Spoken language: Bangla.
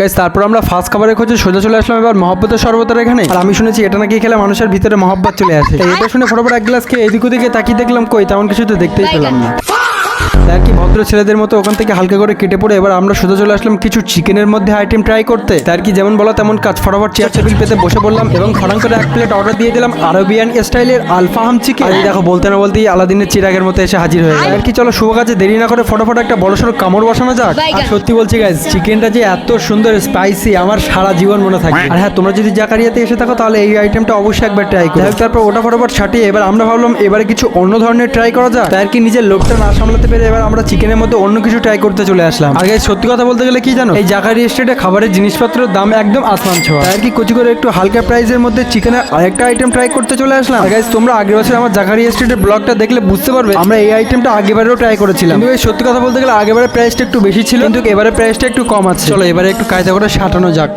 গাইস তারপর আমরা ফার্স্ট খাবারের খোঁজে সোজা চলে আসলাম এবার মহব্বতের শরবতের এখানে। আর আমি শুনেছি এটা নাকি খেলে মানুষের ভিতরে মহব্বত চলে আসে। তাই এটা শুনে ফটোফট এক গ্লাস খেয়ে এদিক ওদিকে তাকিয়ে দেখলাম কই তেমন কিছু তো দেখতেই পেলাম না। আর কি ভদ্র ছেলেদের মতো ওখান থেকে হালকা করে কেটে পড়ে এবার আমরা সোজা চলে আসলাম কিছু চিকেনের মধ্যে আইটেম ট্রাই করতে। তার কি যেমন বলা তেমন কাজ, ফটাফট চেয়ার টেবিল পেতে বসে পড়লাম এবং খড়াং করে এক প্লেট অর্ডার দিয়ে দিলাম আরবিয়ান স্টাইলের আলফাহাম চিকেন। আর এই দেখো বলতে না বলতেই আলাদিনের চিরাগের মতো এসে হাজির হয়ে গেল। আর কি চলো শুভ কাজে দেরি না করে ফটাফট একটা বড়সড় কামড় বসানো যাক। আর সত্যি বলছি গাইস, চিকেনটা যে এত সুন্দর স্পাইসি আমার সারা জীবন মনে থাকবে। আর হ্যাঁ, তোমরা যদি জাকারিয়াতে এসে থাকো তাহলে এই আইটেমটা অবশ্যই একবার ট্রাই করো। তারপর ওটা ফটাফট ছাটিয়ে এবার আমরা ভাবলাম এবারে কিছু অন্য ধরনের ট্রাই করা যায়। তাই আর কি নিজের লোকটা না সামলাতে পেরে এবার আমরা চিকেনের মধ্যে অন্য কিছু ট্রাই করতে চলে আসলাম। আগে সত্যি কথা বলতে গেলে কি জানো, এই জাকারি স্টেটে খাবারের জিনিসপত্রের দাম একদম আসমান ছোঁয়া। তাই আর কি কুচি করে একটু হালকা প্রাইসের মধ্যে চিকেনের আরেকটা আইটেম ট্রাই করতে চলে আসলাম। গাইস তোমরা আগের বছর আমার জাকারি স্টেটের ব্লগটা দেখলে বুঝতে পারবে আমরা এই আইটেমটা আগেবারেও ট্রাই করেছিলাম। কিন্তু এই সত্যি কথা বলতে গেলে আগেবারের প্রাইসটা একটু বেশি ছিল, কিন্তু এবারে প্রাইসটা একটু কম আছে। চলো এবারে একটু কায়দা করে সাঁটানো যাক।